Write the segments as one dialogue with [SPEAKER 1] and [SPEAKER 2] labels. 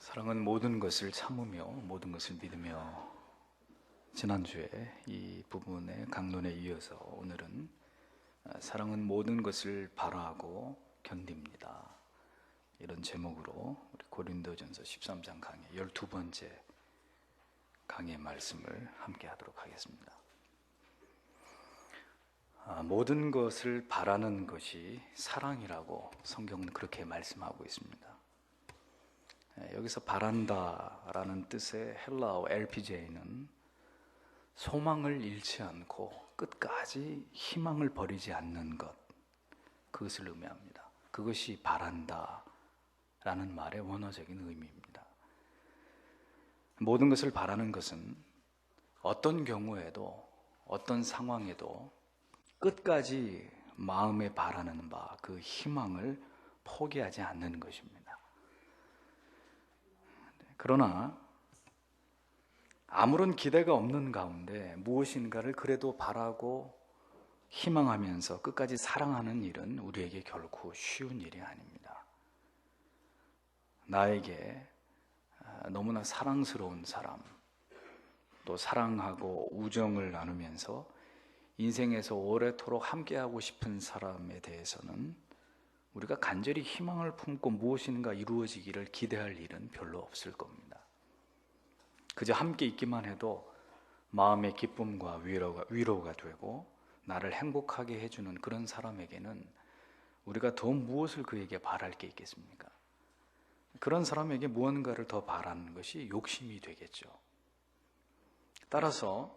[SPEAKER 1] 사랑은 모든 것을 참으며 모든 것을 믿으며. 지난주에 이 부분의 강론에 이어서 오늘은 사랑은 모든 것을 바라고 견딥니다, 이런 제목으로 우리 고린도전서 13장 강의 12번째 강의 말씀을 함께 하도록 하겠습니다. 모든 것을 바라는 것이 사랑이라고 성경은 그렇게 말씀하고 있습니다. 여기서 바란다라는 뜻의 헬라어 LPJ는 소망을 잃지 않고 끝까지 희망을 버리지 않는 것, 그것을 의미합니다. 그것이 바란다라는 말의 원어적인 의미입니다. 모든 것을 바라는 것은 어떤 경우에도 어떤 상황에도 끝까지 마음에 바라는 바, 그 희망을 포기하지 않는 것입니다. 그러나 아무런 기대가 없는 가운데 무엇인가를 그래도 바라고 희망하면서 끝까지 사랑하는 일은 우리에게 결코 쉬운 일이 아닙니다. 나에게 너무나 사랑스러운 사람, 또 사랑하고 우정을 나누면서 인생에서 오래도록 함께하고 싶은 사람에 대해서는 우리가 간절히 희망을 품고 무엇인가 이루어지기를 기대할 일은 별로 없을 겁니다. 그저 함께 있기만 해도 마음의 기쁨과 위로가 되고 나를 행복하게 해주는 그런 사람에게는 우리가 더 무엇을 그에게 바랄 게 있겠습니까? 그런 사람에게 무언가를 더 바라는 것이 욕심이 되겠죠. 따라서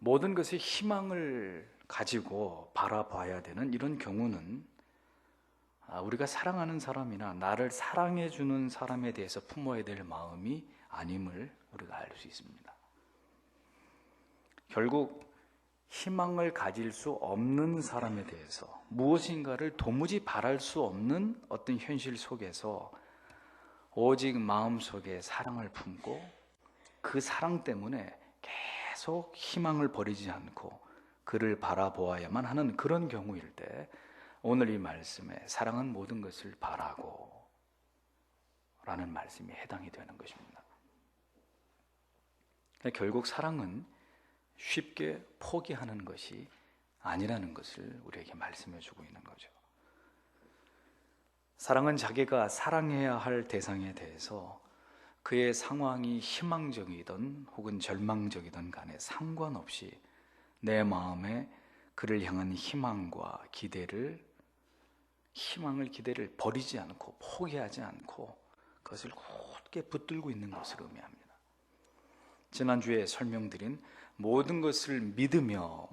[SPEAKER 1] 모든 것에 희망을 가지고 바라봐야 되는 이런 경우는 우리가 사랑하는 사람이나 나를 사랑해주는 사람에 대해서 품어야 될 마음이 아님을 우리가 알 수 있습니다. 결국 희망을 가질 수 없는 사람에 대해서 무엇인가를 도무지 바랄 수 없는 어떤 현실 속에서 오직 마음속에 사랑을 품고 그 사랑 때문에 계속 희망을 버리지 않고 그를 바라보아야만 하는 그런 경우일 때 오늘 이 말씀에 사랑은 모든 것을 바라고 라는 말씀이 해당이 되는 것입니다. 결국 사랑은 쉽게 포기하는 것이 아니라는 것을 우리에게 말씀해 주고 있는 거죠. 사랑은 자기가 사랑해야 할 대상에 대해서 그의 상황이 희망적이든 혹은 절망적이든 간에 상관없이 내 마음에 그를 향한 희망을 기대를 버리지 않고 포기하지 않고 그것을 굳게 붙들고 있는 것을 의미합니다. 지난주에 설명드린 모든 것을 믿으며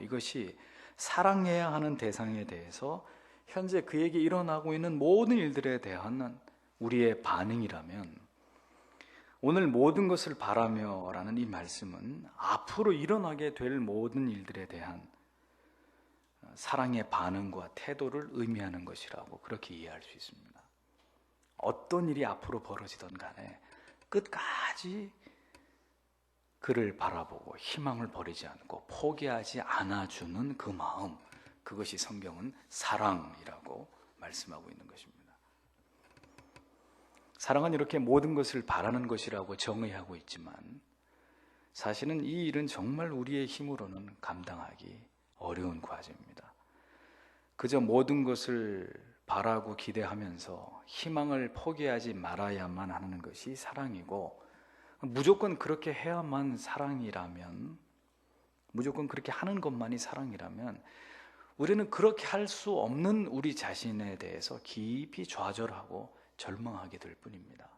[SPEAKER 1] 이것이 사랑해야 하는 대상에 대해서 현재 그에게 일어나고 있는 모든 일들에 대한 우리의 반응이라면, 오늘 모든 것을 바라며 라는 이 말씀은 앞으로 일어나게 될 모든 일들에 대한 사랑의 반응과 태도를 의미하는 것이라고 그렇게 이해할 수 있습니다. 어떤 일이 앞으로 벌어지던 간에 끝까지 그를 바라보고 희망을 버리지 않고 포기하지 않아주는 그 마음, 그것이 성경은 사랑이라고 말씀하고 있는 것입니다. 사랑은 이렇게 모든 것을 바라는 것이라고 정의하고 있지만 사실은 이 일은 정말 우리의 힘으로는 감당하기 어려운 과제입니다. 그저 모든 것을 바라고 기대하면서 희망을 포기하지 말아야만 하는 것이 사랑이고, 무조건 그렇게 해야만 사랑이라면, 무조건 그렇게 하는 것만이 사랑이라면 우리는 그렇게 할 수 없는 우리 자신에 대해서 깊이 좌절하고 절망하게 될 뿐입니다.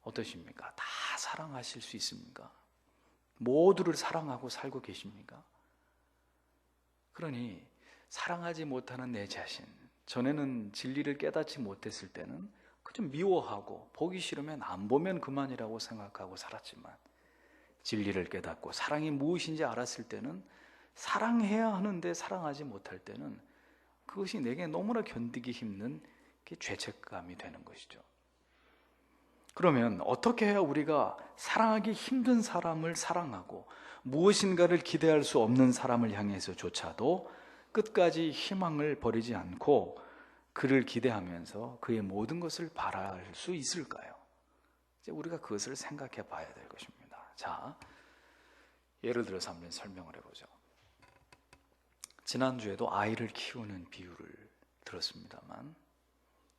[SPEAKER 1] 어떠십니까? 다 사랑하실 수 있습니까? 모두를 사랑하고 살고 계십니까? 그러니 사랑하지 못하는 내 자신, 전에는 진리를 깨닫지 못했을 때는 그저 미워하고 보기 싫으면 안 보면 그만이라고 생각하고 살았지만, 진리를 깨닫고 사랑이 무엇인지 알았을 때는 사랑해야 하는데 사랑하지 못할 때는 그것이 내게 너무나 견디기 힘든 죄책감이 되는 것이죠. 그러면 어떻게 해야 우리가 사랑하기 힘든 사람을 사랑하고 무엇인가를 기대할 수 없는 사람을 향해서조차도 끝까지 희망을 버리지 않고 그를 기대하면서 그의 모든 것을 바랄 수 있을까요? 이제 우리가 그것을 생각해 봐야 될 것입니다. 자, 예를 들어서 한번 설명을 해보죠. 지난주에도 아이를 키우는 비유를 들었습니다만,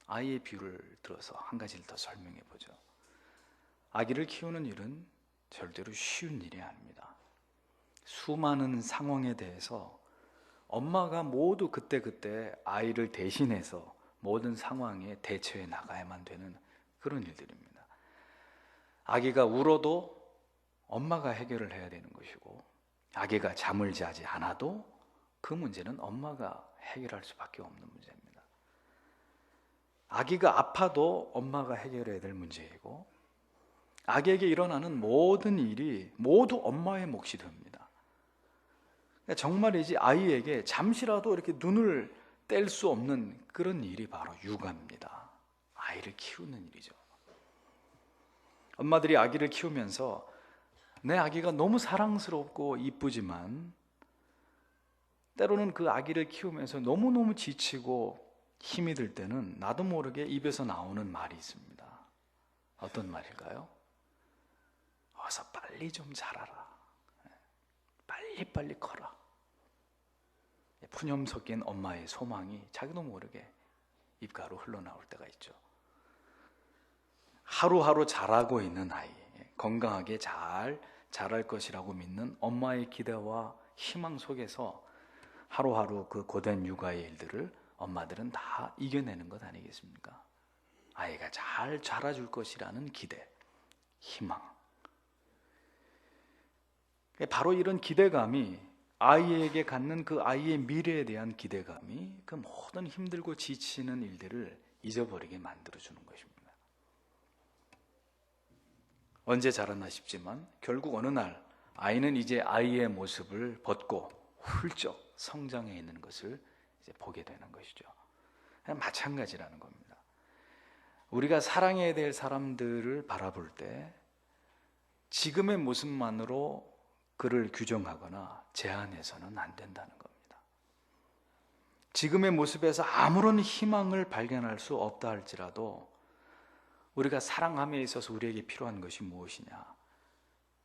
[SPEAKER 1] 아이의 비유를 들어서 한 가지를 더 설명해 보죠. 아기를 키우는 일은 절대로 쉬운 일이 아닙니다. 수많은 상황에 대해서 엄마가 모두 그때그때 아이를 대신해서 모든 상황에 대처해 나가야만 되는 그런 일들입니다. 아기가 울어도 엄마가 해결을 해야 되는 것이고, 아기가 잠을 자지 않아도 그 문제는 엄마가 해결할 수밖에 없는 문제입니다. 아기가 아파도 엄마가 해결해야 될 문제이고, 아기에게 일어나는 모든 일이 모두 엄마의 몫이 됩니다. 정말이지 아이에게 잠시라도 이렇게 눈을 뗄 수 없는 그런 일이 바로 육아입니다. 아이를 키우는 일이죠. 엄마들이 아기를 키우면서 내 아기가 너무 사랑스럽고 이쁘지만 때로는 그 아기를 키우면서 너무너무 지치고 힘이 들 때는 나도 모르게 입에서 나오는 말이 있습니다. 어떤 말일까요? 어서 빨리 좀 자라라. 빨리빨리 커라. 푸념 섞인 엄마의 소망이 자기도 모르게 입가로 흘러나올 때가 있죠. 하루하루 자라고 있는 아이, 건강하게 잘 자랄 것이라고 믿는 엄마의 기대와 희망 속에서 하루하루 그 고된 육아의 일들을 엄마들은 다 이겨내는 것 아니겠습니까? 아이가 잘 자라줄 것이라는 기대, 희망. 바로 이런 기대감이, 아이에게 갖는 그 아이의 미래에 대한 기대감이 그 모든 힘들고 지치는 일들을 잊어버리게 만들어주는 것입니다. 언제 자라나 싶지만 결국 어느 날 아이는 이제 아이의 모습을 벗고 훌쩍 성장해 있는 것을 이제 보게 되는 것이죠. 마찬가지라는 겁니다. 우리가 사랑해야 될 사람들을 바라볼 때 지금의 모습만으로 그를 규정하거나 제한해서는 안 된다는 겁니다. 지금의 모습에서 아무런 희망을 발견할 수 없다 할지라도 우리가 사랑함에 있어서 우리에게 필요한 것이 무엇이냐?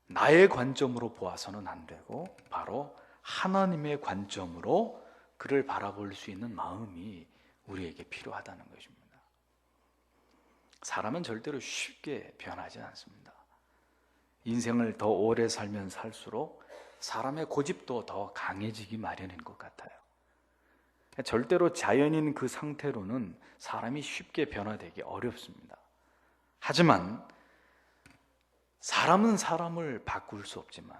[SPEAKER 1] 나의 관점으로 보아서는 안 되고 바로 하나님의 관점으로 그를 바라볼 수 있는 마음이 우리에게 필요하다는 것입니다. 사람은 절대로 쉽게 변하지 않습니다. 인생을 더 오래 살면 살수록 사람의 고집도 더 강해지기 마련인 것 같아요. 절대로 자연인 그 상태로는 사람이 쉽게 변화되기 어렵습니다. 하지만 사람은 사람을 바꿀 수 없지만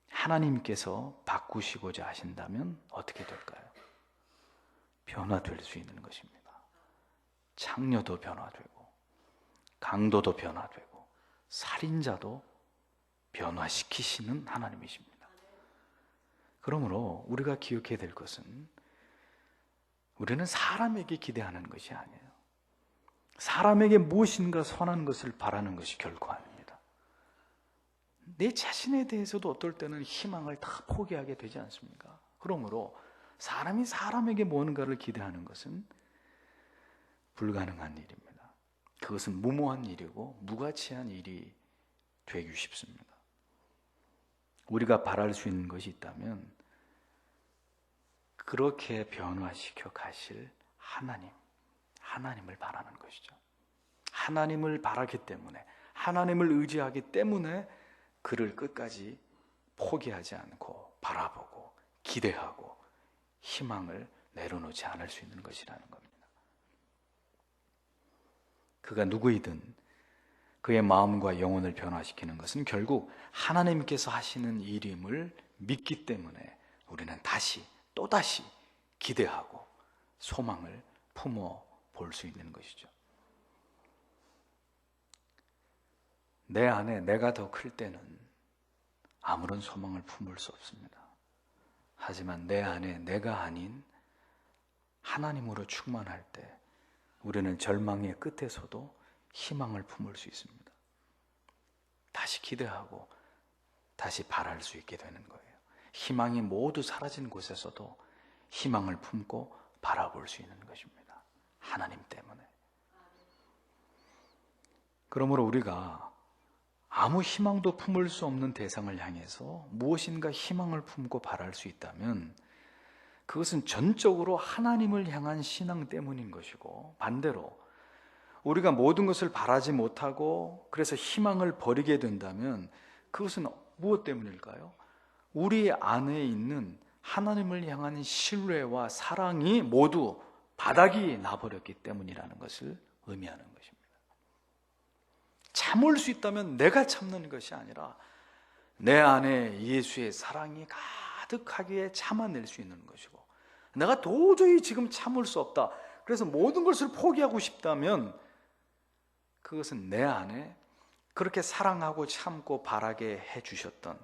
[SPEAKER 1] 하나님께서 바꾸시고자 하신다면 어떻게 될까요? 변화될 수 있는 것입니다. 창녀도 변화되고 강도도 변화되고 살인자도 변화시키시는 하나님이십니다. 그러므로 우리가 기억해야 될 것은 우리는 사람에게 기대하는 것이 아니에요. 사람에게 무엇인가 선한 것을 바라는 것이 결코 아닙니다. 내 자신에 대해서도 어떨 때는 희망을 다 포기하게 되지 않습니까? 그러므로 사람이 사람에게 무언가를 기대하는 것은 불가능한 일입니다. 그것은 무모한 일이고 무가치한 일이 되기 쉽습니다. 우리가 바랄 수 있는 것이 있다면 그렇게 변화시켜 가실 하나님을 바라는 것이죠. 하나님을 바라기 때문에, 하나님을 의지하기 때문에 그를 끝까지 포기하지 않고 바라보고 기대하고 희망을 내려놓지 않을 수 있는 것이라는 겁니다. 그가 누구이든 그의 마음과 영혼을 변화시키는 것은 결국 하나님께서 하시는 일임을 믿기 때문에 우리는 또다시 기대하고 소망을 품어 볼 수 있는 것이죠. 내 안에 내가 더 클 때는 아무런 소망을 품을 수 없습니다. 하지만 내 안에 내가 아닌 하나님으로 충만할 때 우리는 절망의 끝에서도 희망을 품을 수 있습니다. 다시 기대하고 다시 바랄 수 있게 되는 거예요. 희망이 모두 사라진 곳에서도 희망을 품고 바라볼 수 있는 것입니다. 하나님 때문에. 그러므로 우리가 아무 희망도 품을 수 없는 대상을 향해서 무엇인가 희망을 품고 바랄 수 있다면 그것은 전적으로 하나님을 향한 신앙 때문인 것이고, 반대로 우리가 모든 것을 바라지 못하고 그래서 희망을 버리게 된다면 그것은 무엇 때문일까요? 우리 안에 있는 하나님을 향한 신뢰와 사랑이 모두 바닥이 나버렸기 때문이라는 것을 의미하는 것입니다. 참을 수 있다면 내가 참는 것이 아니라 내 안에 예수의 사랑이 가득하기에 참아낼 수 있는 것이고, 내가 도저히 지금 참을 수 없다, 그래서 모든 것을 포기하고 싶다면 그것은 내 안에 그렇게 사랑하고 참고 바라게 해주셨던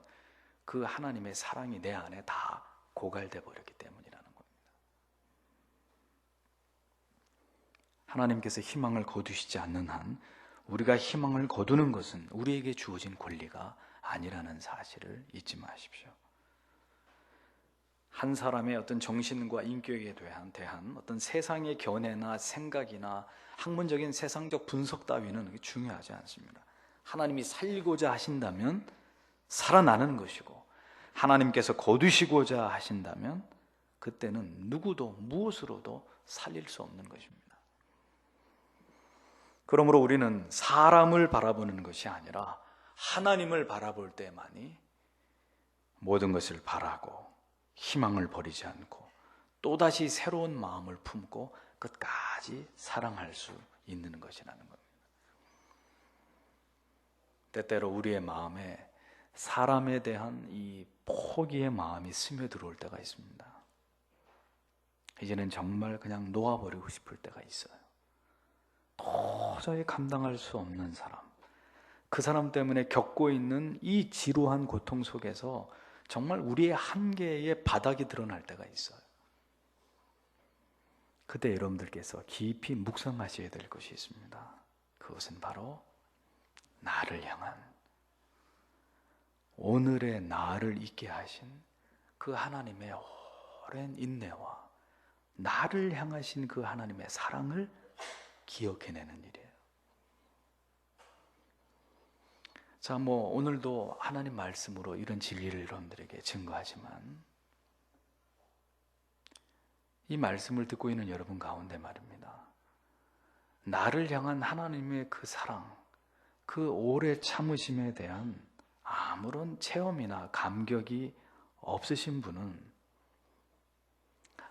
[SPEAKER 1] 그 하나님의 사랑이 내 안에 다 고갈돼 버렸기 때문이라는 겁니다. 하나님께서 희망을 거두시지 않는 한 우리가 희망을 거두는 것은 우리에게 주어진 권리가 아니라는 사실을 잊지 마십시오. 한 사람의 어떤 정신과 인격에 대한 어떤 세상의 견해나 생각이나 학문적인 세상적 분석 따위는 중요하지 않습니다. 하나님이 살리고자 하신다면 살아나는 것이고, 하나님께서 거두시고자 하신다면 그때는 누구도 무엇으로도 살릴 수 없는 것입니다. 그러므로 우리는 사람을 바라보는 것이 아니라 하나님을 바라볼 때만이 모든 것을 바라고 희망을 버리지 않고 또다시 새로운 마음을 품고 끝까지 사랑할 수 있는 것이라는 겁니다. 때때로 우리의 마음에 사람에 대한 이 포기의 마음이 스며들어올 때가 있습니다. 이제는 정말 그냥 놓아버리고 싶을 때가 있어요. 도저히 감당할 수 없는 사람, 그 사람 때문에 겪고 있는 이 지루한 고통 속에서 정말 우리의 한계의 바닥이 드러날 때가 있어요. 그때 여러분들께서 깊이 묵상하셔야 될 것이 있습니다. 그것은 바로 나를 향한, 오늘의 나를 있게 하신 그 하나님의 오랜 인내와 나를 향하신 그 하나님의 사랑을 기억해내는 일이에요. 자, 오늘도 하나님 말씀으로 이런 진리를 여러분들에게 증거하지만 이 말씀을 듣고 있는 여러분 가운데 말입니다, 나를 향한 하나님의 그 사랑, 그 오래 참으심에 대한 아무런 체험이나 감격이 없으신 분은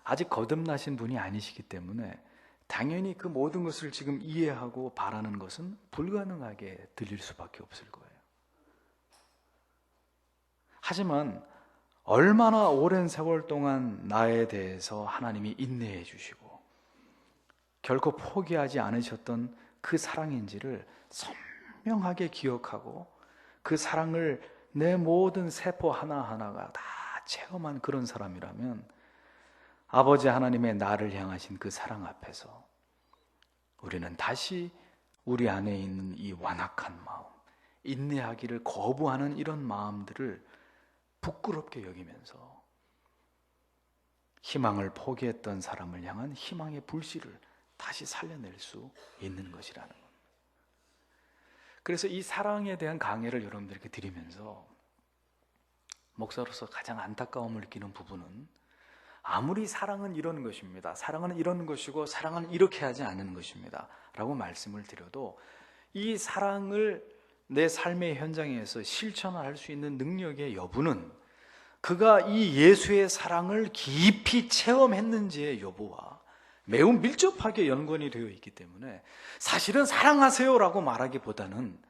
[SPEAKER 1] 아직 거듭나신 분이 아니시기 때문에 당연히 그 모든 것을 지금 이해하고 바라는 것은 불가능하게 들릴 수밖에 없을 거예요. 하지만 얼마나 오랜 세월 동안 나에 대해서 하나님이 인내해 주시고 결코 포기하지 않으셨던 그 사랑인지를 선명하게 기억하고 그 사랑을 내 모든 세포 하나하나가 다 체험한 그런 사람이라면 아버지 하나님의 나를 향하신 그 사랑 앞에서 우리는 다시 우리 안에 있는 이 완악한 마음, 인내하기를 거부하는 이런 마음들을 부끄럽게 여기면서 희망을 포기했던 사람을 향한 희망의 불씨를 다시 살려낼 수 있는 것이라는 겁니다. 그래서 이 사랑에 대한 강해를 여러분들에게 드리면서 목사로서 가장 안타까움을 느끼는 부분은, 아무리 사랑은 이런 것입니다, 사랑은 이런 것이고 사랑은 이렇게 하지 않는 것입니다 라고 말씀을 드려도 이 사랑을 내 삶의 현장에서 실천할 수 있는 능력의 여부는 그가 이 예수의 사랑을 깊이 체험했는지의 여부와 매우 밀접하게 연관이 되어 있기 때문에 사실은 사랑하세요 라고 말하기보다는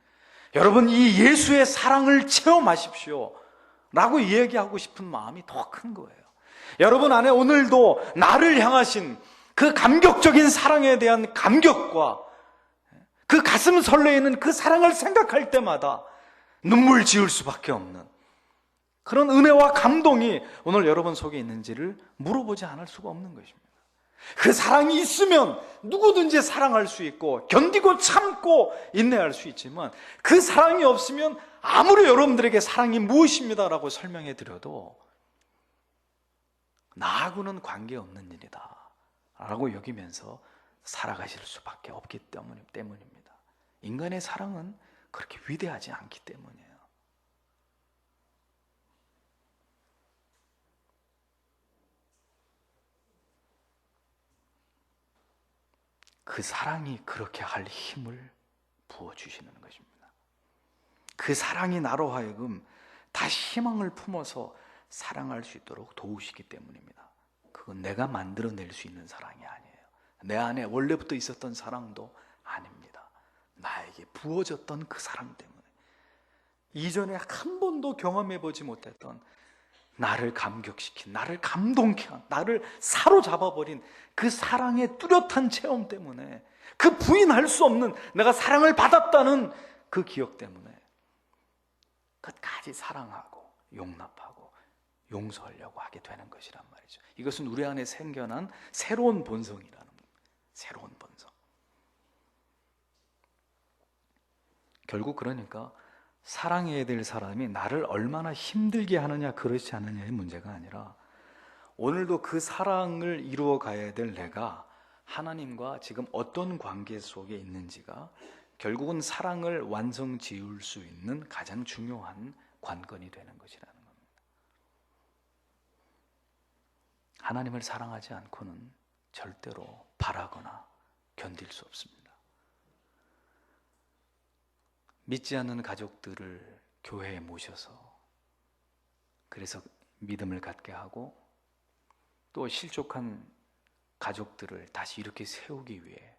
[SPEAKER 1] 여러분 이 예수의 사랑을 체험하십시오 라고 이야기하고 싶은 마음이 더 큰 거예요. 여러분 안에 오늘도 나를 향하신 그 감격적인 사랑에 대한 감격과 그 가슴 설레이는 그 사랑을 생각할 때마다 눈물 지을 수밖에 없는 그런 은혜와 감동이 오늘 여러분 속에 있는지를 물어보지 않을 수가 없는 것입니다. 그 사랑이 있으면 누구든지 사랑할 수 있고 견디고 참고 인내할 수 있지만 그 사랑이 없으면 아무리 여러분들에게 사랑이 무엇입니다라고 설명해 드려도 나하고는 관계없는 일이다 라고 여기면서 살아가실 수밖에 없기 때문입니다. 인간의 사랑은 그렇게 위대하지 않기 때문이에요. 그 사랑이 그렇게 할 힘을 부어주시는 것입니다. 그 사랑이 나로 하여금 다시 희망을 품어서 사랑할 수 있도록 도우시기 때문입니다. 그건 내가 만들어낼 수 있는 사랑이 아니에요. 내 안에 원래부터 있었던 사랑도 아닙니다. 나에게 부어졌던 그 사랑 때문에, 이전에 한 번도 경험해보지 못했던, 나를 감격시킨, 나를 감동케 한, 나를 사로잡아버린 그 사랑의 뚜렷한 체험 때문에, 그 부인할 수 없는 내가 사랑을 받았다는 그 기억 때문에 끝까지 사랑하고 용납하고 용서하려고 하게 되는 것이란 말이죠. 이것은 우리 안에 생겨난 새로운 본성이라는 겁니다. 새로운 본성. 결국 그러니까 사랑해야 될 사람이 나를 얼마나 힘들게 하느냐 그렇지 않느냐의 문제가 아니라, 오늘도 그 사랑을 이루어 가야 될 내가 하나님과 지금 어떤 관계 속에 있는지가 결국은 사랑을 완성 지을 수 있는 가장 중요한 관건이 되는 것이라는 겁니다. 하나님을 사랑하지 않고는 절대로 바라거나 견딜 수 없습니다. 믿지 않는 가족들을 교회에 모셔서, 그래서 믿음을 갖게 하고, 또 실족한 가족들을 다시 이렇게 세우기 위해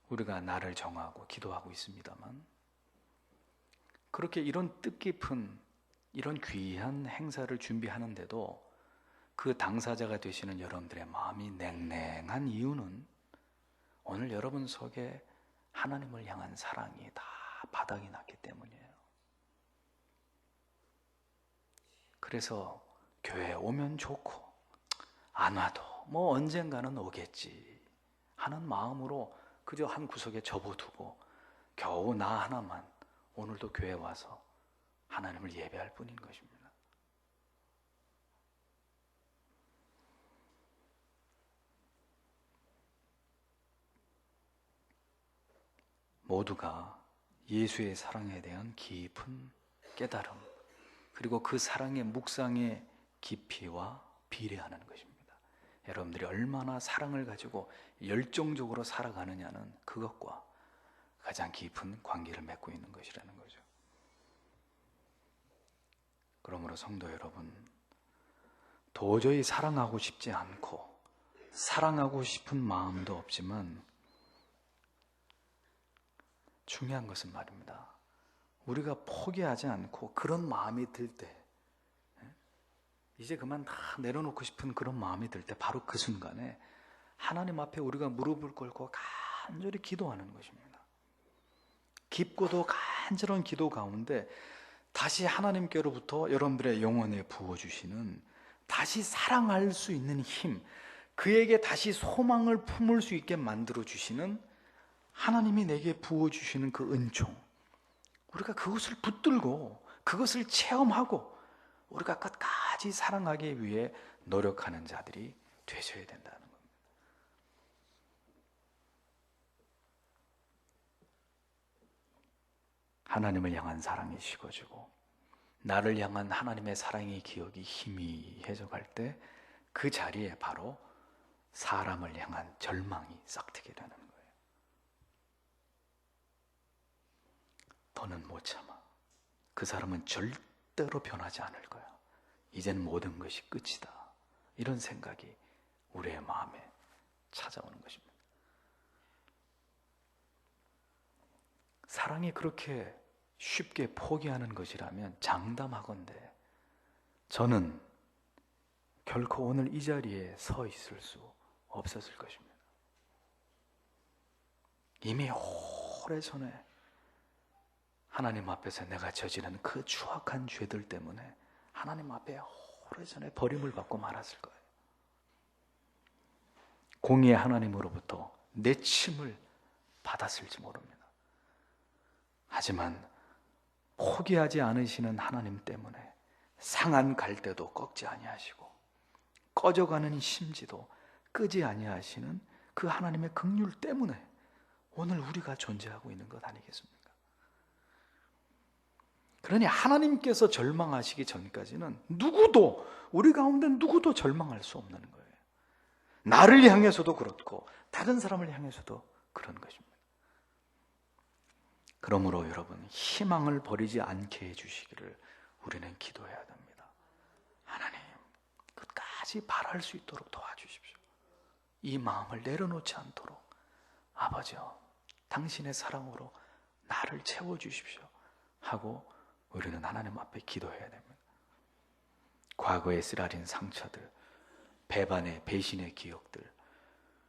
[SPEAKER 1] 우리가 날을 정하고 기도하고 있습니다만, 그렇게 이런 뜻깊은, 이런 귀한 행사를 준비하는데도 그 당사자가 되시는 여러분들의 마음이 냉랭한 이유는, 오늘 여러분 속에 하나님을 향한 사랑이 다 바닥이 났기 때문이에요. 그래서 교회에 오면 좋고, 안 와도 뭐 언젠가는 오겠지 하는 마음으로 그저 한 구석에 접어두고 겨우 나 하나만 오늘도 교회에 와서 하나님을 예배할 뿐인 것입니다. 모두가 예수의 사랑에 대한 깊은 깨달음, 그리고 그 사랑의 묵상의 깊이와 비례하는 것입니다. 여러분들이 얼마나 사랑을 가지고 열정적으로 살아가느냐는 그것과 가장 깊은 관계를 맺고 있는 것이라는 거죠. 그러므로 성도 여러분, 도저히 사랑하고 싶지 않고 사랑하고 싶은 마음도 없지만, 중요한 것은 말입니다, 우리가 포기하지 않고 그런 마음이 들 때, 이제 그만 다 내려놓고 싶은 그런 마음이 들 때, 바로 그 순간에 하나님 앞에 우리가 무릎을 꿇고 간절히 기도하는 것입니다. 깊고도 간절한 기도 가운데 다시 하나님께로부터 여러분들의 영혼에 부어주시는, 다시 사랑할 수 있는 힘, 그에게 다시 소망을 품을 수 있게 만들어주시는 하나님이 내게 부어주시는 그 은총, 우리가 그것을 붙들고 그것을 체험하고 우리가 끝까지 사랑하기 위해 노력하는 자들이 되셔야 된다는 겁니다. 하나님을 향한 사랑이 식어지고 나를 향한 하나님의 사랑의 기억이 희미해져 갈 때, 그 자리에 바로 사람을 향한 절망이 싹트게 되는 거예요. 더는 못 참아. 그 사람은 절대로 변하지 않을 거야. 이젠 모든 것이 끝이다. 이런 생각이 우리의 마음에 찾아오는 것입니다. 사랑이 그렇게 쉽게 포기하는 것이라면 장담하건대 저는 결코 오늘 이 자리에 서 있을 수 없었을 것입니다. 이미 오래전에 하나님 앞에서 내가 저지른 그 추악한 죄들 때문에 하나님 앞에 오래전에 버림을 받고 말았을 거예요. 공의의 하나님으로부터 내침을 받았을지 모릅니다. 하지만 포기하지 않으시는 하나님 때문에 상한 갈대도 꺾지 아니하시고 꺼져가는 심지도 끄지 아니하시는 그 하나님의 긍휼 때문에 오늘 우리가 존재하고 있는 것 아니겠습니까? 그러니 하나님께서 절망하시기 전까지는 누구도, 우리 가운데 누구도 절망할 수 없는 거예요. 나를 향해서도 그렇고 다른 사람을 향해서도 그런 것입니다. 그러므로 여러분, 희망을 버리지 않게 해주시기를 우리는 기도해야 됩니다. 하나님, 끝까지 바랄 수 있도록 도와주십시오. 이 마음을 내려놓지 않도록 아버지여, 당신의 사랑으로 나를 채워주십시오 하고 우리는 하나님 앞에 기도해야 됩니다. 과거의 쓰라린 상처들, 배반의 배신의 기억들,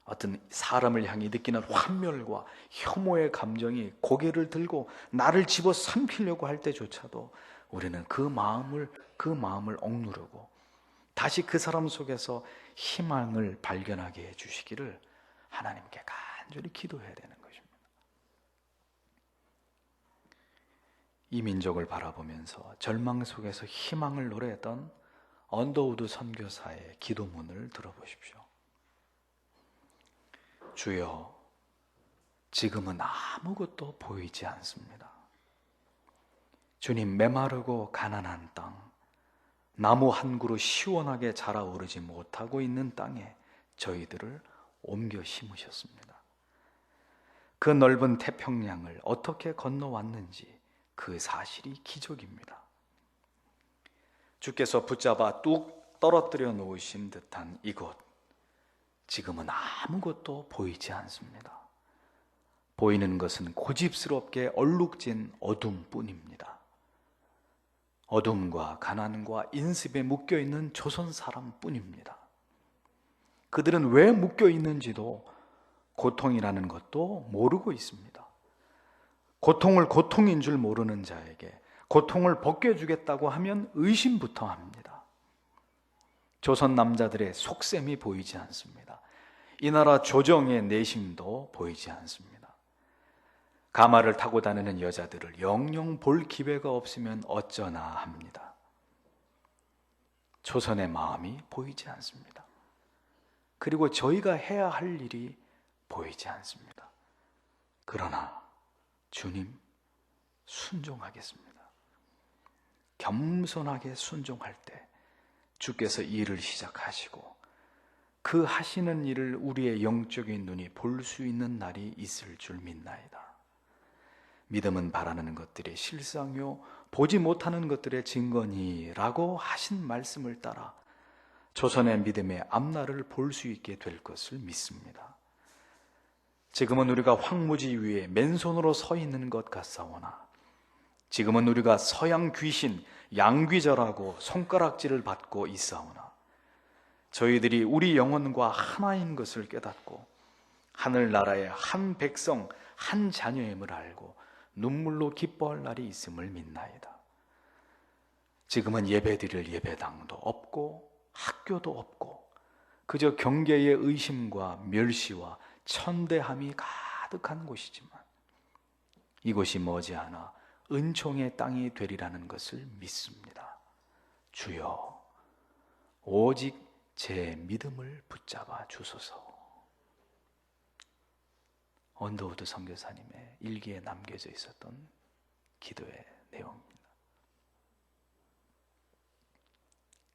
[SPEAKER 1] 어떤 사람을 향해 느끼는 환멸과 혐오의 감정이 고개를 들고 나를 집어삼키려고 할 때조차도 우리는 그 마음을 억누르고 다시 그 사람 속에서 희망을 발견하게 해주시기를 하나님께 간절히 기도해야 되는 것입니다. 이 민족을 바라보면서 절망 속에서 희망을 노래했던 언더우드 선교사의 기도문을 들어보십시오. 주여, 지금은 아무것도 보이지 않습니다. 주님, 메마르고 가난한 땅, 나무 한 그루 시원하게 자라오르지 못하고 있는 땅에 저희들을 옮겨 심으셨습니다. 그 넓은 태평양을 어떻게 건너왔는지 그 사실이 기적입니다. 주께서 붙잡아 뚝 떨어뜨려 놓으신 듯한 이곳, 지금은 아무것도 보이지 않습니다. 보이는 것은 고집스럽게 얼룩진 어둠뿐입니다. 어둠과 가난과 인습에 묶여있는 조선 사람뿐입니다. 그들은 왜 묶여있는지도 고통이라는 것도 모르고 있습니다. 고통을 고통인 줄 모르는 자에게 고통을 벗겨주겠다고 하면 의심부터 합니다. 조선 남자들의 속셈이 보이지 않습니다. 이 나라 조정의 내심도 보이지 않습니다. 가마를 타고 다니는 여자들을 영영 볼 기회가 없으면 어쩌나 합니다. 조선의 마음이 보이지 않습니다. 그리고 저희가 해야 할 일이 보이지 않습니다. 그러나 주님, 순종하겠습니다. 겸손하게 순종할 때 주께서 일을 시작하시고 그 하시는 일을 우리의 영적인 눈이 볼 수 있는 날이 있을 줄 믿나이다. 믿음은 바라는 것들의 실상요 보지 못하는 것들의 증거니라고 하신 말씀을 따라 조선의 믿음의 앞날을 볼 수 있게 될 것을 믿습니다. 지금은 우리가 황무지 위에 맨손으로 서 있는 것 같사오나 지금은 우리가 서양 귀신 양귀절하고 손가락질을 받고 있사오나 저희들이 우리 영혼과 하나인 것을 깨닫고 하늘나라의 한 백성 한 자녀임을 알고 눈물로 기뻐할 날이 있음을 믿나이다. 지금은 예배드릴 예배당도 없고 학교도 없고 그저 경계의 의심과 멸시와 천대함이 가득한 곳이지만 이곳이 머지않아 은총의 땅이 되리라는 것을 믿습니다. 주여, 오직 제 믿음을 붙잡아 주소서. 언더우드 선교사님의 일기에 남겨져 있었던 기도의 내용입니다.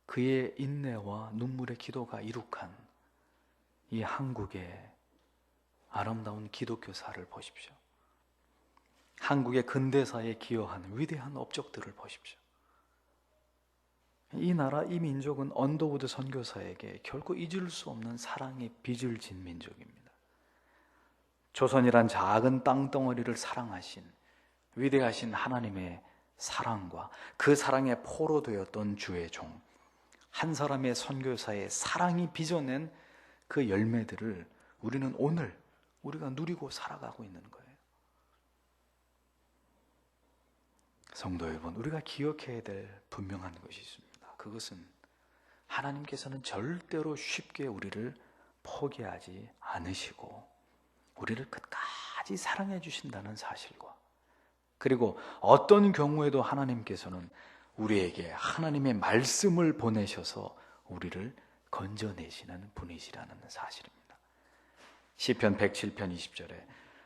[SPEAKER 1] 그의 인내와 눈물의 기도가 이룩한 이 한국의 아름다운 기독교사를 보십시오. 한국의 근대사에 기여한 위대한 업적들을 보십시오. 이 나라, 이 민족은 언더우드 선교사에게 결코 잊을 수 없는 사랑의 빚을 진 민족입니다. 조선이란 작은 땅덩어리를 사랑하신 위대하신 하나님의 사랑과 그 사랑에 포로되었던 주의 종, 한 사람의 선교사의 사랑이 빚어낸 그 열매들을 우리는 오늘 우리가 누리고 살아가고 있는 거예요. 성도 여러분, 우리가 기억해야 될 분명한 것이 있습니다. 그것은 하나님께서는 절대로 쉽게 우리를 포기하지 않으시고 우리를 끝까지 사랑해 주신다는 사실과, 그리고 어떤 경우에도 하나님께서는 우리에게 하나님의 말씀을 보내셔서 우리를 건져내시는 분이시라는 사실입니다. 시편 107편 20절에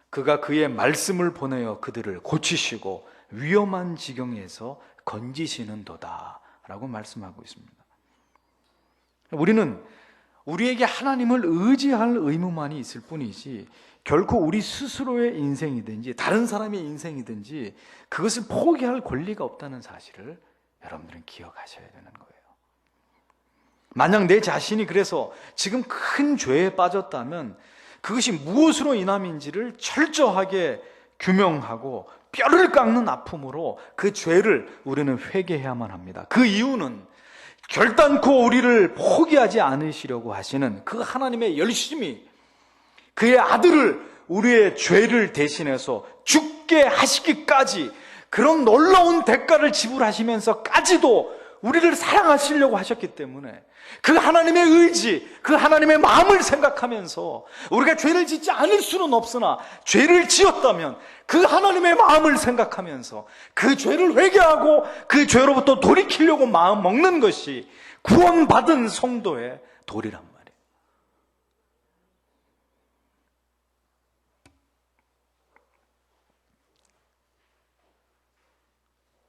[SPEAKER 1] 그가 그의 말씀을 보내어 그들을 고치시고 위험한 지경에서 건지시는도다 라고 말씀하고 있습니다. 우리는 우리에게 하나님을 의지할 의무만이 있을 뿐이지 결코 우리 스스로의 인생이든지 다른 사람의 인생이든지 그것을 포기할 권리가 없다는 사실을 여러분들은 기억하셔야 되는 거예요. 만약 내 자신이 그래서 지금 큰 죄에 빠졌다면 그것이 무엇으로 인함인지를 철저하게 규명하고 뼈를 깎는 아픔으로 그 죄를 우리는 회개해야만 합니다. 그 이유는 결단코 우리를 포기하지 않으시려고 하시는 그 하나님의 열심이 그의 아들을 우리의 죄를 대신해서 죽게 하시기까지 그런 놀라운 대가를 지불하시면서까지도 우리를 사랑하시려고 하셨기 때문에 그 하나님의 의지, 그 하나님의 마음을 생각하면서 우리가 죄를 짓지 않을 수는 없으나 죄를 지었다면 그 하나님의 마음을 생각하면서 그 죄를 회개하고 그 죄로부터 돌이키려고 마음 먹는 것이 구원받은 성도의 도리란 말이에요.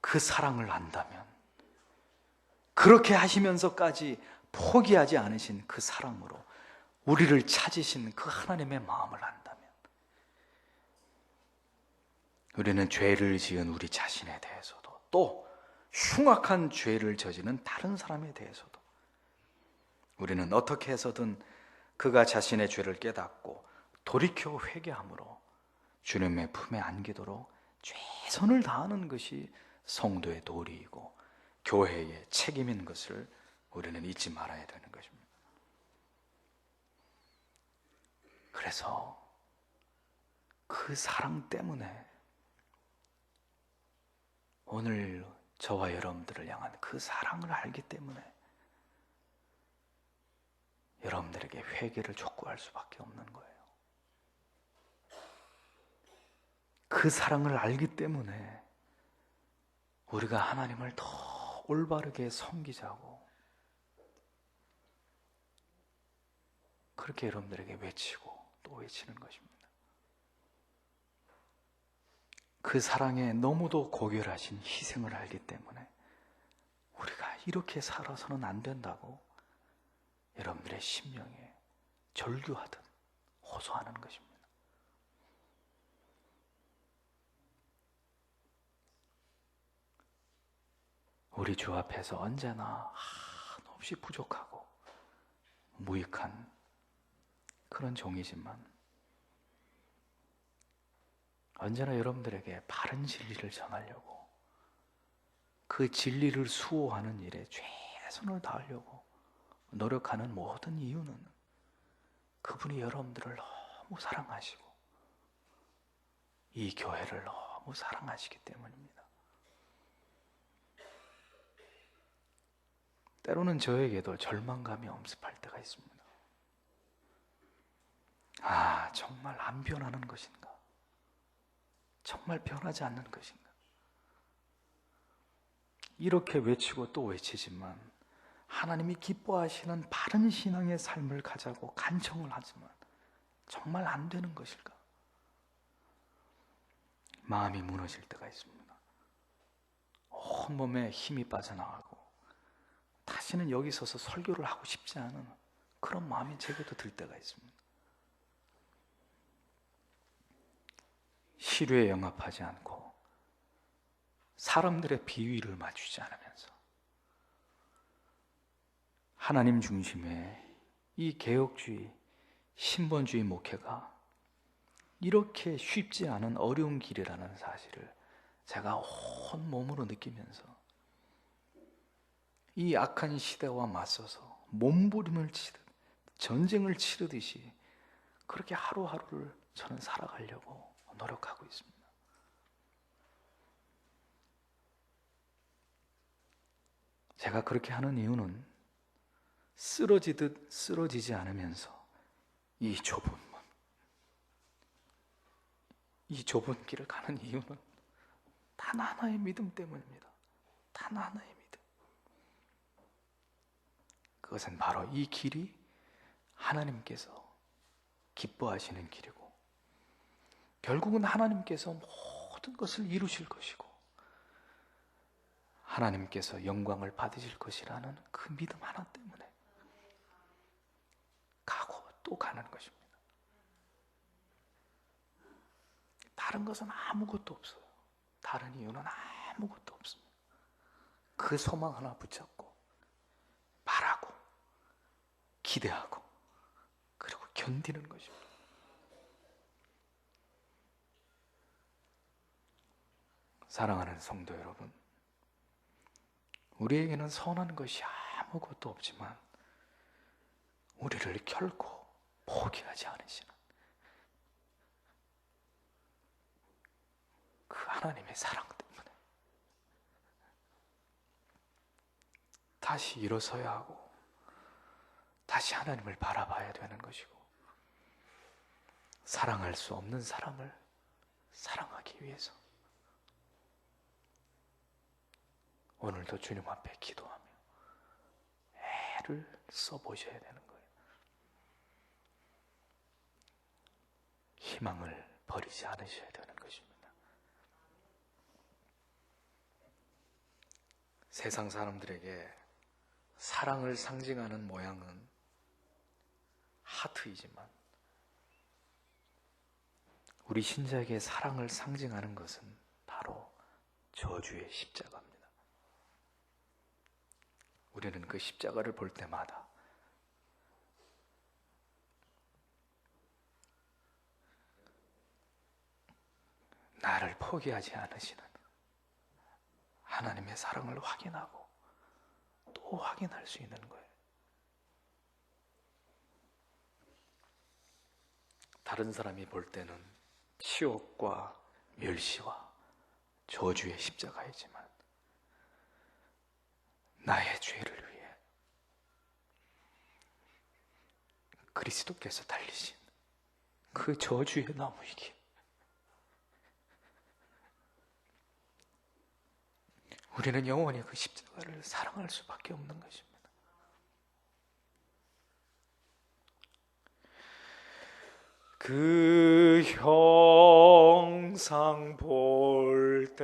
[SPEAKER 1] 그 사랑을 안다면, 그렇게 하시면서까지 포기하지 않으신 그 사랑으로 우리를 찾으신 그 하나님의 마음을 안다면 우리는 죄를 지은 우리 자신에 대해서도 또 흉악한 죄를 저지른 다른 사람에 대해서도 우리는 어떻게 해서든 그가 자신의 죄를 깨닫고 돌이켜 회개함으로 주님의 품에 안기도록 최선을 다하는 것이 성도의 도리이고 교회의 책임인 것을 우리는 잊지 말아야 되는 것입니다. 그래서 그 사랑 때문에 오늘 저와 여러분들을 향한 그 사랑을 알기 때문에 여러분들에게 회개를 촉구할 수밖에 없는 거예요. 그 사랑을 알기 때문에 우리가 하나님을 더 올바르게 섬기자고 그렇게 여러분들에게 외치고 또 외치는 것입니다. 그 사랑에 너무도 고결하신 희생을 알기 때문에 우리가 이렇게 살아서는 안 된다고 여러분들의 심령에 절규하듯 호소하는 것입니다. 우리 주 앞에서 언제나 한없이 부족하고 무익한 그런 종이지만 언제나 여러분들에게 바른 진리를 전하려고 그 진리를 수호하는 일에 최선을 다하려고 노력하는 모든 이유는 그분이 여러분들을 너무 사랑하시고 이 교회를 너무 사랑하시기 때문입니다. 때로는 저에게도 절망감이 엄습할 때가 있습니다. 정말 안 변하는 것인가? 정말 변하지 않는 것인가? 이렇게 외치고 또 외치지만 하나님이 기뻐하시는 바른 신앙의 삶을 가자고 간청을 하지만 정말 안 되는 것일까? 마음이 무너질 때가 있습니다. 온몸에 힘이 빠져나가고 다시는 여기 서서 설교를 하고 싶지 않은 그런 마음이 제게도 들 때가 있습니다. 시류에 영합하지 않고 사람들의 비위를 맞추지 않으면서 하나님 중심의 이 개혁주의, 신본주의 목회가 이렇게 쉽지 않은 어려운 길이라는 사실을 제가 온 몸으로 느끼면서 이 악한 시대와 맞서서 몸부림을 치듯 전쟁을 치르듯이 그렇게 하루하루를 저는 살아가려고 노력하고 있습니다. 제가 그렇게 하는 이유는 쓰러지듯 쓰러지지 않으면서 이 좁은 문, 이 좁은 길을 가는 이유는 단 하나의 믿음 때문입니다. 단 하나의 믿음. 그것은 바로 이 길이 하나님께서 기뻐하시는 길이고 결국은 하나님께서 모든 것을 이루실 것이고 하나님께서 영광을 받으실 것이라는 그 믿음 하나 때문에 가고 또 가는 것입니다. 다른 것은 아무것도 없어요. 다른 이유는 아무것도 없습니다. 그 소망 하나 붙잡고 바라고 기대하고 그리고 견디는 것입니다. 사랑하는 성도 여러분, 우리에게는 선한 것이 아무것도 없지만 우리를 결코 포기하지 않으시는 그 하나님의 사랑 때문에 다시 일어서야 하고 다시 하나님을 바라봐야 되는 것이고 사랑할 수 없는 사람을 사랑하기 위해서 오늘도 주님 앞에 기도하며 애를 써보셔야 되는 거예요. 희망을 버리지 않으셔야 되는 것입니다. 세상 사람들에게 사랑을 상징하는 모양은 하트이지만 우리 신자에게 사랑을 상징하는 것은 바로 저주의 십자가입니다. 우리는 그 십자가를 볼 때마다 나를 포기하지 않으시는 하나님의 사랑을 확인하고 또 확인할 수 있는 거예요. 다른 사람이 볼 때는 치욕과 멸시와 저주의 십자가이지만 나의 죄를 위해 그리스도께서 달리신 그 저주의 나무이기 우리는 영원히 그 십자가를 사랑할 수밖에 없는 것입니다. 그 형상 볼 때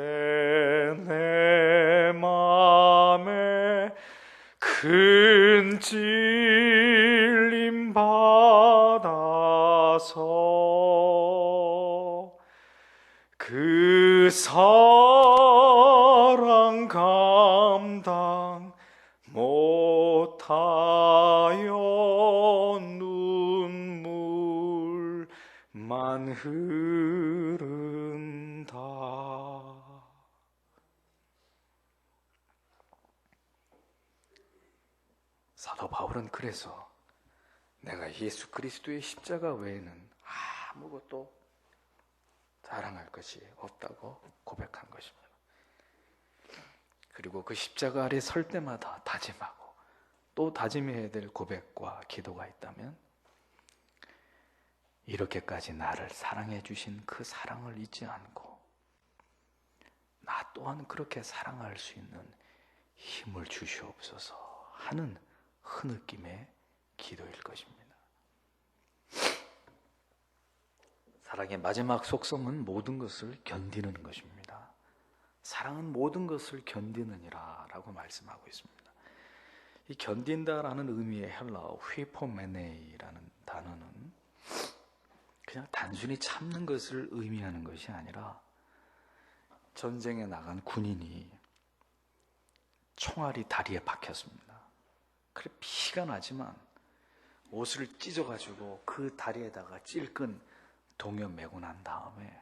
[SPEAKER 1] 내 맘에 큰 찔림 받아서 그 사랑 감당 못하여 눈물만 흐른다. 사도 바울은 그래서 내가 예수 그리스도의 십자가 외에는 아무것도 자랑할 것이 없다고 고백한 것입니다. 그리고 그 십자가 아래 설 때마다 다짐하고 또 다짐해야 될 고백과 기도가 있다면 이렇게까지 나를 사랑해 주신 그 사랑을 잊지 않고 나 또한 그렇게 사랑할 수 있는 힘을 주시옵소서 하는 흐느낌의 기도일 것입니다. 사랑의 마지막 속성은 모든 것을 견디는 것입니다. 사랑은 모든 것을 견디느니라 라고 말씀하고 있습니다. 이 견딘다라는 의미의 헬라어 휘포메네이라는 단어는 그냥 단순히 참는 것을 의미하는 것이 아니라 전쟁에 나간 군인이 총알이 다리에 박혔습니다. 그래 피가 나지만 옷을 찢어가지고 그 다리에다가 찔끈 동여 매고 난 다음에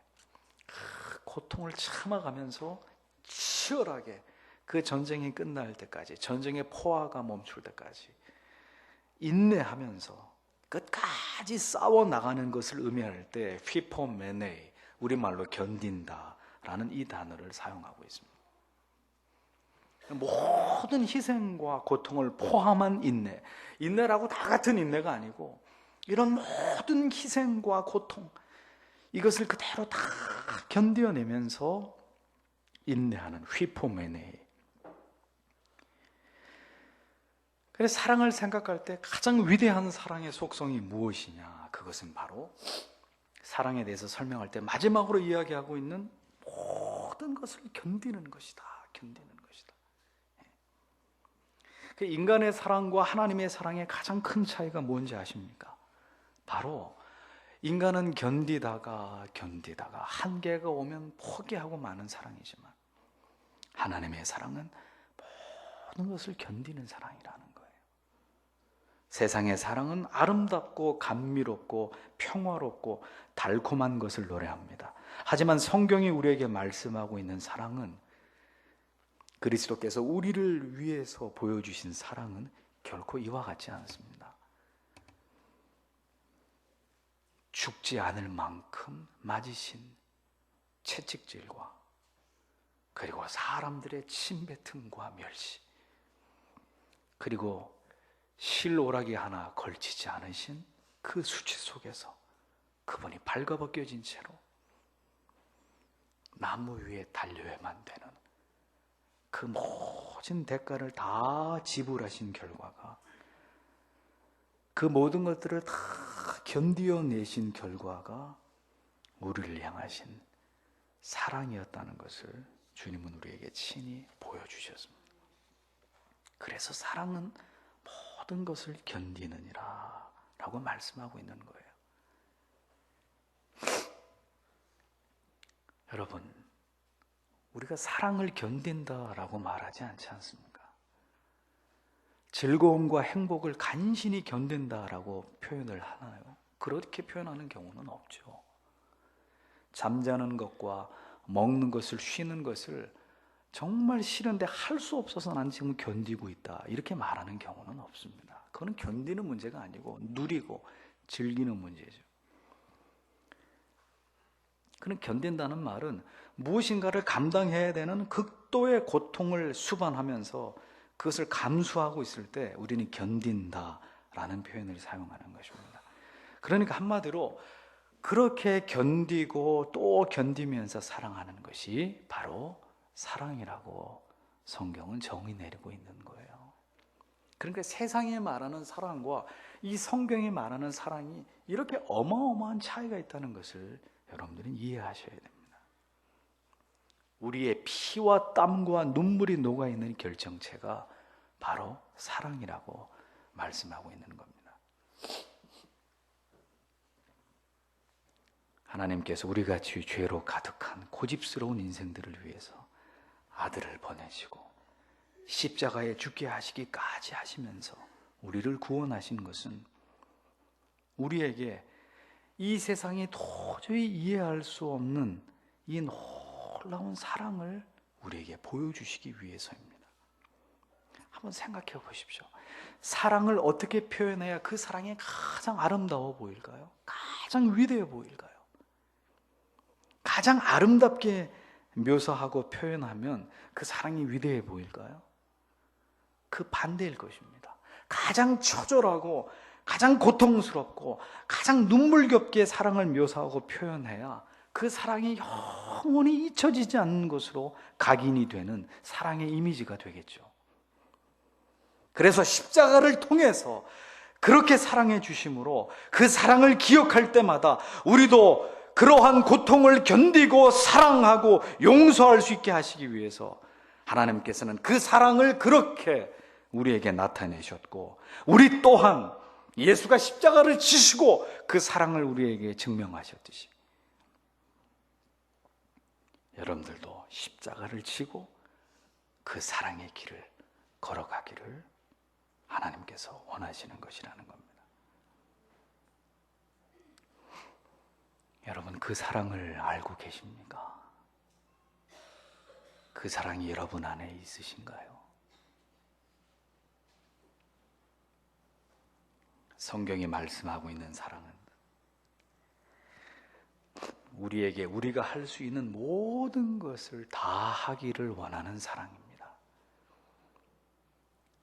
[SPEAKER 1] 그 고통을 참아가면서 치열하게 그 전쟁이 끝날 때까지, 전쟁의 포화가 멈출 때까지 인내하면서 끝까지 싸워 나가는 것을 의미할 때 휘포메네이, 우리말로 견딘다라는 이 단어를 사용하고 있습니다. 모든 희생과 고통을 포함한 인내, 인내라고 다 같은 인내가 아니고 이런 모든 희생과 고통, 이것을 그대로 다 견뎌내면서 인내하는 휘포메네이. 그래서 사랑을 생각할 때 가장 위대한 사랑의 속성이 무엇이냐? 그것은 바로 사랑에 대해서 설명할 때 마지막으로 이야기하고 있는 모든 것을 견디는 것이다. 견디는 것이다. 그 인간의 사랑과 하나님의 사랑의 가장 큰 차이가 뭔지 아십니까? 바로 인간은 견디다가 한계가 오면 포기하고 마는 사랑이지만 하나님의 사랑은 모든 것을 견디는 사랑이라는 거예요. 세상의 사랑은 아름답고 감미롭고 평화롭고 달콤한 것을 노래합니다. 하지만 성경이 우리에게 말씀하고 있는 사랑은, 그리스도께서 우리를 위해서 보여주신 사랑은 결코 이와 같지 않습니다. 죽지 않을 만큼 맞으신 채찍질과 그리고 사람들의 침뱉음과 멸시, 그리고 실오라기 하나 걸치지 않으신 그 수치 속에서 그분이 발가벗겨진 채로 나무 위에 달려야만 되는 그 모든 대가를 다 지불하신 결과가, 그 모든 것들을 다 견디어내신 결과가 우리를 향하신 사랑이었다는 것을 주님은 우리에게 친히 보여주셨습니다. 그래서 사랑은 모든 것을 견디느니라 라고 말씀하고 있는 거예요. 여러분, 우리가 사랑을 견딘다라고 말하지 않지 않습니까? 즐거움과 행복을 간신히 견딘다라고 표현을 하나요? 그렇게 표현하는 경우는 없죠. 잠자는 것과 먹는 것을, 쉬는 것을 정말 싫은데 할 수 없어서 난 지금 견디고 있다, 이렇게 말하는 경우는 없습니다. 그건 견디는 문제가 아니고 누리고 즐기는 문제죠. 그는 견딘다는 말은 무엇인가를 감당해야 되는 극도의 고통을 수반하면서 그것을 감수하고 있을 때 우리는 견딘다라는 표현을 사용하는 것입니다. 그러니까 한마디로 그렇게 견디고 또 견디면서 사랑하는 것이 바로 사랑이라고 성경은 정의 내리고 있는 거예요. 그러니까 세상이 말하는 사랑과 이 성경이 말하는 사랑이 이렇게 어마어마한 차이가 있다는 것을 여러분들은 이해하셔야 됩니다. 우리의 피와 땀과 눈물이 녹아있는 결정체가 바로 사랑이라고 말씀하고 있는 겁니다. 하나님께서 우리같이 죄로 가득한 고집스러운 인생들을 위해서 아들을 보내시고 십자가에 죽게 하시기까지 하시면서 우리를 구원하신 것은 우리에게 이 세상이 도저히 이해할 수 없는 이 놀라운 사랑을 우리에게 보여주시기 위해서입니다. 한번 생각해 보십시오. 사랑을 어떻게 표현해야 그 사랑이 가장 아름다워 보일까요? 가장 위대해 보일까요? 가장 아름답게 묘사하고 표현하면 그 사랑이 위대해 보일까요? 그 반대일 것입니다. 가장 처절하고 가장 고통스럽고 가장 눈물겹게 사랑을 묘사하고 표현해야 그 사랑이 영원히 잊혀지지 않는 것으로 각인이 되는 사랑의 이미지가 되겠죠. 그래서 십자가를 통해서 그렇게 사랑해 주심으로 그 사랑을 기억할 때마다 우리도 그러한 고통을 견디고 사랑하고 용서할 수 있게 하시기 위해서 하나님께서는 그 사랑을 그렇게 우리에게 나타내셨고, 우리 또한 예수가 십자가를 지시고 그 사랑을 우리에게 증명하셨듯이 여러분들도 십자가를 지고 그 사랑의 길을 걸어가기를 하나님께서 원하시는 것이라는 겁니다. 여러분, 그 사랑을 알고 계십니까? 그 사랑이 여러분 안에 있으신가요? 성경이 말씀하고 있는 사랑은 우리에게 우리가 할 수 있는 모든 것을 다 하기를 원하는 사랑입니다.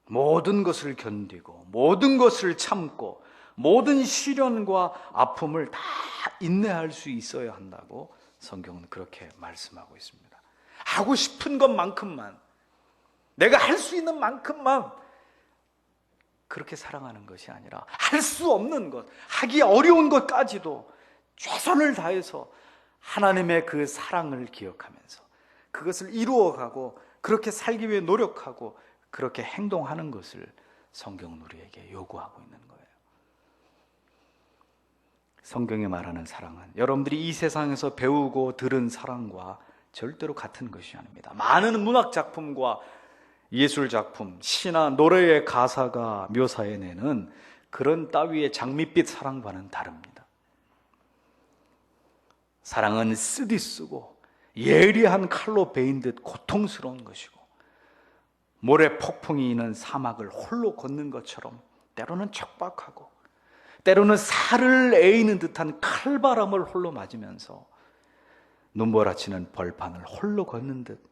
[SPEAKER 1] 모든 것을 견디고 모든 것을 참고 모든 시련과 아픔을 다 인내할 수 있어야 한다고 성경은 그렇게 말씀하고 있습니다. 하고 싶은 것만큼만, 내가 할 수 있는 만큼만 그렇게 사랑하는 것이 아니라 할 수 없는 것, 하기 어려운 것까지도 최선을 다해서 하나님의 그 사랑을 기억하면서 그것을 이루어가고 그렇게 살기 위해 노력하고 그렇게 행동하는 것을 성경은 우리에게 요구하고 있는 거예요. 성경이 말하는 사랑은 여러분들이 이 세상에서 배우고 들은 사랑과 절대로 같은 것이 아닙니다. 많은 문학 작품과 예술 작품, 시나 노래의 가사가 묘사해내는 그런 따위의 장밋빛 사랑과는 다릅니다. 사랑은 쓰디쓰고 예리한 칼로 베인 듯 고통스러운 것이고, 모래 폭풍이 있는 사막을 홀로 걷는 것처럼 때로는 척박하고 때로는 살을 에이는 듯한 칼바람을 홀로 맞으면서 눈몰아치는 벌판을 홀로 걷는 듯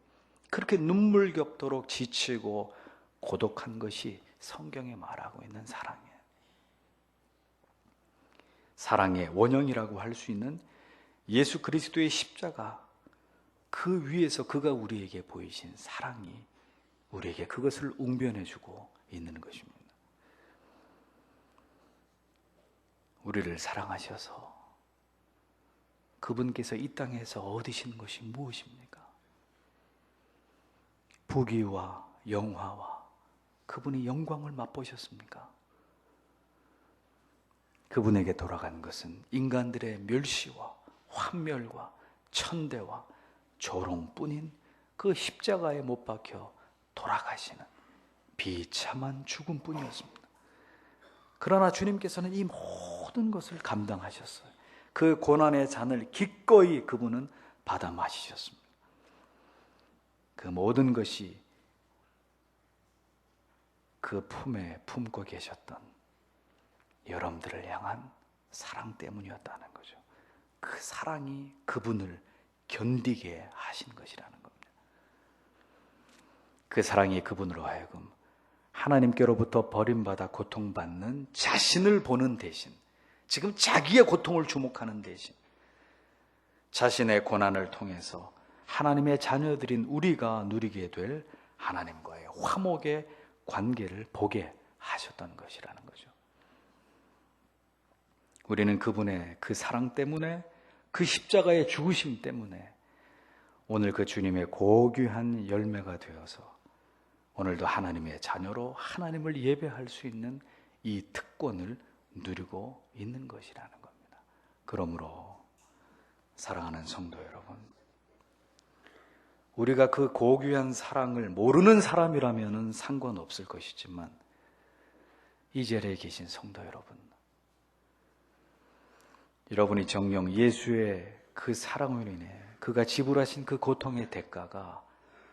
[SPEAKER 1] 그렇게 눈물겹도록 지치고 고독한 것이 성경에 말하고 있는 사랑이에요. 사랑의 원형이라고 할 수 있는 예수 그리스도의 십자가, 그 위에서 그가 우리에게 보이신 사랑이 우리에게 그것을 웅변해주고 있는 것입니다. 우리를 사랑하셔서 그분께서 이 땅에서 얻으신 것이 무엇입니까? 부귀와 영화와 그분의 영광을 맛보셨습니까? 그분에게 돌아간 것은 인간들의 멸시와 환멸과 천대와 조롱뿐인 그 십자가에 못 박혀 돌아가시는 비참한 죽음뿐이었습니다. 그러나 주님께서는 이 모든 것을 감당하셨어요. 그 고난의 잔을 기꺼이 그분은 받아 마시셨습니다. 그 모든 것이 그 품에 품고 계셨던 여러분들을 향한 사랑 때문이었다는 거죠. 그 사랑이 그분을 견디게 하신 것이라는 겁니다. 그 사랑이 그분으로 하여금 하나님께로부터 버림받아 고통받는 자신을 보는 대신, 지금 자기의 고통을 주목하는 대신 자신의 고난을 통해서 하나님의 자녀들인 우리가 누리게 될 하나님과의 화목의 관계를 보게 하셨던 것이라는 거죠. 우리는 그분의 그 사랑 때문에, 그 십자가의 죽으심 때문에 오늘 그 주님의 고귀한 열매가 되어서 오늘도 하나님의 자녀로 하나님을 예배할 수 있는 이 특권을 누리고 있는 것이라는 겁니다. 그러므로 사랑하는 성도 여러분, 우리가 그 고귀한 사랑을 모르는 사람이라면 상관없을 것이지만 이 자리에 계신 성도 여러분, 여러분이 정녕 예수의 그 사랑으로 인해 그가 지불하신 그 고통의 대가가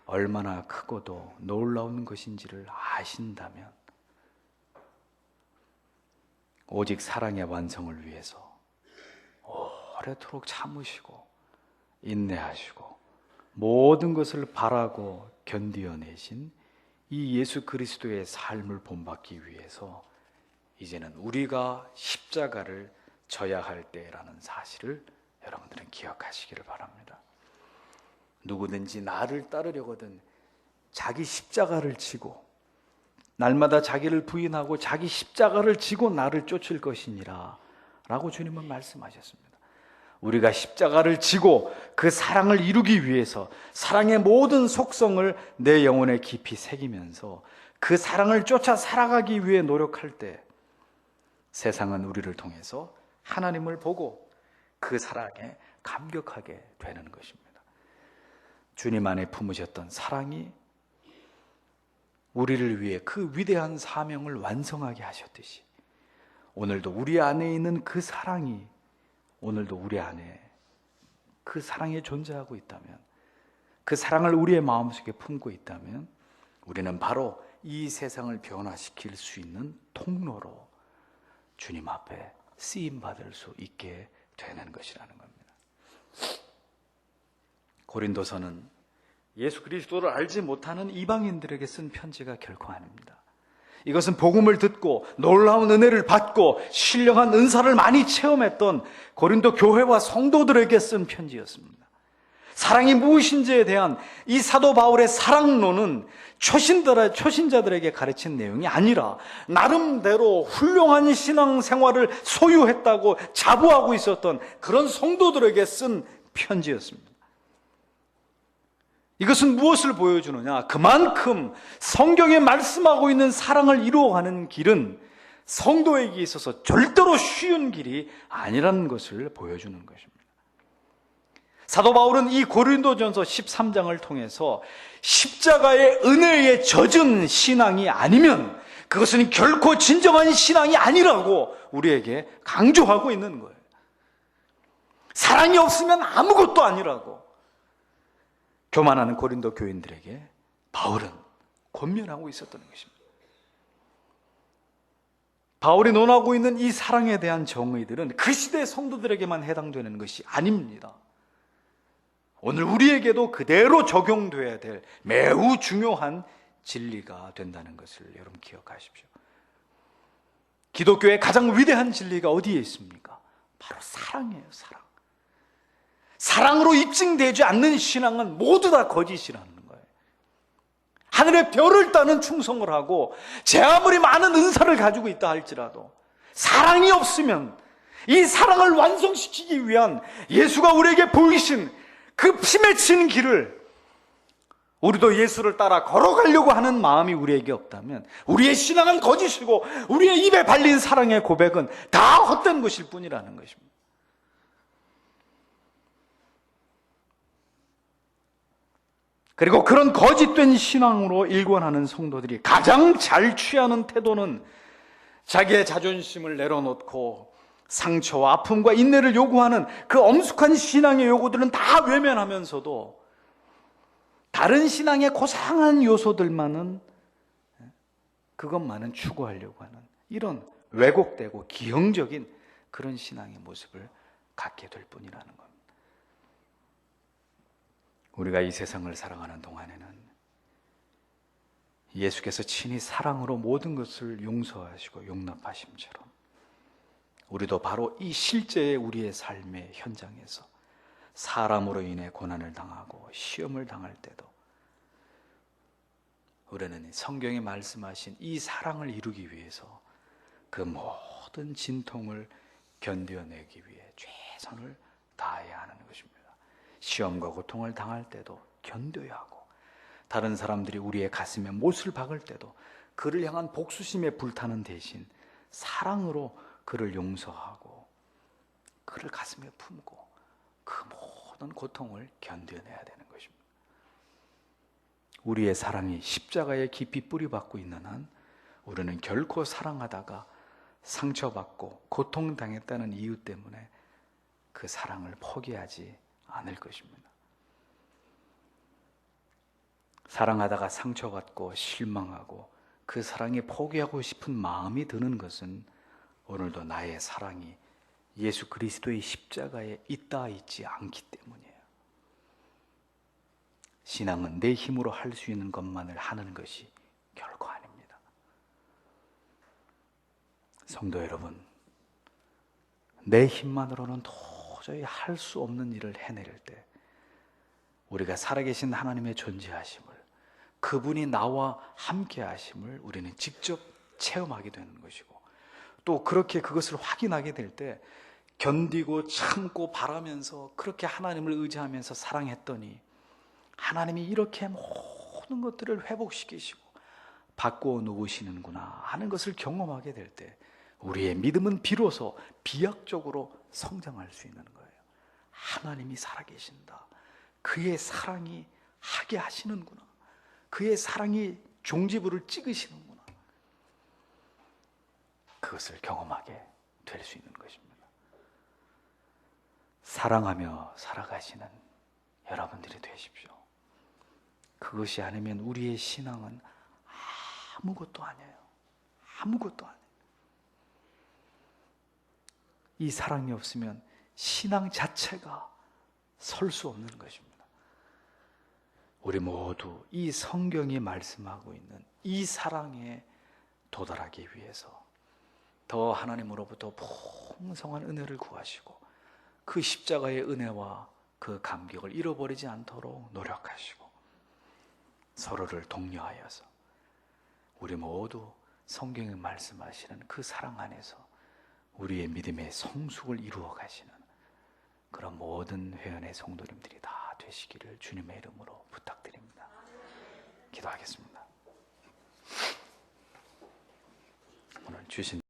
[SPEAKER 1] 얼마나 크고도 놀라운 것인지를 아신다면 오직 사랑의 완성을 위해서 오래도록 참으시고 인내하시고 모든 것을 바라고 견디어내신 이 예수 그리스도의 삶을 본받기 위해서 이제는 우리가 십자가를 져야 할 때라는 사실을 여러분들은 기억하시기를 바랍니다. 누구든지 나를 따르려거든 자기 십자가를 지고 날마다 자기를 부인하고 자기 십자가를 지고 나를 쫓을 것이니라 라고 주님은 말씀하셨습니다. 우리가 십자가를 지고 그 사랑을 이루기 위해서 사랑의 모든 속성을 내 영혼에 깊이 새기면서 그 사랑을 쫓아 살아가기 위해 노력할 때 세상은 우리를 통해서 하나님을 보고 그 사랑에 감격하게 되는 것입니다. 주님 안에 품으셨던 사랑이 우리를 위해 그 위대한 사명을 완성하게 하셨듯이 오늘도 우리 안에 있는 그 사랑이 오늘도 우리 안에 그 사랑이 존재하고 있다면, 그 사랑을 우리의 마음속에 품고 있다면 우리는 바로 이 세상을 변화시킬 수 있는 통로로 주님 앞에 쓰임받을 수 있게 되는 것이라는 겁니다. 고린도서는 예수 그리스도를 알지 못하는 이방인들에게 쓴 편지가 결코 아닙니다. 이것은 복음을 듣고 놀라운 은혜를 받고 신령한 은사를 많이 체험했던 고린도 교회와 성도들에게 쓴 편지였습니다. 사랑이 무엇인지에 대한 이 사도 바울의 사랑론은 초신자들에게 가르친 내용이 아니라 나름대로 훌륭한 신앙생활을 소유했다고 자부하고 있었던 그런 성도들에게 쓴 편지였습니다. 이것은 무엇을 보여주느냐? 그만큼 성경에 말씀하고 있는 사랑을 이루어가는 길은 성도에게 있어서 절대로 쉬운 길이 아니라는 것을 보여주는 것입니다. 사도 바울은 이 고린도전서 13장을 통해서 십자가의 은혜에 젖은 신앙이 아니면 그것은 결코 진정한 신앙이 아니라고 우리에게 강조하고 있는 거예요. 사랑이 없으면 아무것도 아니라고 교만하는 고린도 교인들에게 바울은 권면하고 있었던 것입니다. 바울이 논하고 있는 이 사랑에 대한 정의들은 그 시대의 성도들에게만 해당되는 것이 아닙니다. 오늘 우리에게도 그대로 적용돼야 될 매우 중요한 진리가 된다는 것을 여러분 기억하십시오. 기독교의 가장 위대한 진리가 어디에 있습니까? 바로 사랑이에요. 사랑. 사랑으로 입증되지 않는 신앙은 모두 다 거짓이라는 거예요. 하늘의 별을 따는 충성을 하고 제 아무리 많은 은사를 가지고 있다 할지라도 사랑이 없으면 이 사랑을 완성시키기 위한 예수가 우리에게 보이신 그 피 맺힌 길을 우리도 예수를 따라 걸어가려고 하는 마음이 우리에게 없다면 우리의 신앙은 거짓이고 우리의 입에 발린 사랑의 고백은 다 헛된 것일 뿐이라는 것입니다. 그리고 그런 거짓된 신앙으로 일관하는 성도들이 가장 잘 취하는 태도는 자기의 자존심을 내려놓고 상처와 아픔과 인내를 요구하는 그 엄숙한 신앙의 요구들은 다 외면하면서도 다른 신앙의 고상한 요소들만은 그것만은 추구하려고 하는 이런 왜곡되고 기형적인 그런 신앙의 모습을 갖게 될 뿐이라는 겁니다. 우리가 이 세상을 살아가는 동안에는 예수께서 친히 사랑으로 모든 것을 용서하시고 용납하심처럼 우리도 바로 이 실제의 우리의 삶의 현장에서 사람으로 인해 고난을 당하고 시험을 당할 때도 우리는 성경에 말씀하신 이 사랑을 이루기 위해서 그 모든 진통을 견뎌내기 위해 최선을 다해야 하는 것입니다. 시험과 고통을 당할 때도 견뎌야 하고 다른 사람들이 우리의 가슴에 못을 박을 때도 그를 향한 복수심에 불타는 대신 사랑으로 그를 용서하고 그를 가슴에 품고 그 모든 고통을 견뎌내야 되는 것입니다. 우리의 사랑이 십자가에 깊이 뿌리박고 있는 한 우리는 결코 사랑하다가 상처받고 고통당했다는 이유 때문에 그 사랑을 포기하지 않을 것입니다. 사랑하다가 상처받고 실망하고 그 사랑에 포기하고 싶은 마음이 드는 것은 오늘도 나의 사랑이 예수 그리스도의 십자가에 있다 있지 않기 때문이에요. 신앙은 내 힘으로 할 수 있는 것만을 하는 것이 결코 아닙니다. 성도 여러분, 내 힘만으로는 도저히 할 수 없는 일을 해낼 때 우리가 살아계신 하나님의 존재하심을, 그분이 나와 함께 하심을 우리는 직접 체험하게 되는 것이고, 또 그렇게 그것을 확인하게 될 때 견디고 참고 바라면서 그렇게 하나님을 의지하면서 사랑했더니 하나님이 이렇게 모든 것들을 회복시키시고 바꾸어 놓으시는구나 하는 것을 경험하게 될 때 우리의 믿음은 비로소 비약적으로 성장할 수 있는 거예요. 하나님이 살아계신다. 그의 사랑이 하게 하시는구나. 그의 사랑이 종지부를 찍으시는구나. 그것을 경험하게 될 수 있는 것입니다. 사랑하며 살아가시는 여러분들이 되십시오. 그것이 아니면 우리의 신앙은 아무것도 아니에요. 아무것도 아니에요. 이 사랑이 없으면 신앙 자체가 설 수 없는 것입니다. 우리 모두 이 성경이 말씀하고 있는 이 사랑에 도달하기 위해서 더 하나님으로부터 풍성한 은혜를 구하시고 그 십자가의 은혜와 그 감격을 잃어버리지 않도록 노력하시고 서로를 독려하여서 우리 모두 성경에 말씀하시는 그 사랑 안에서 우리의 믿음의 성숙을 이루어 가시는 그런 모든 회원의 성도님들이 다 되시기를 주님의 이름으로 부탁드립니다. 기도하겠습니다. 오늘 주신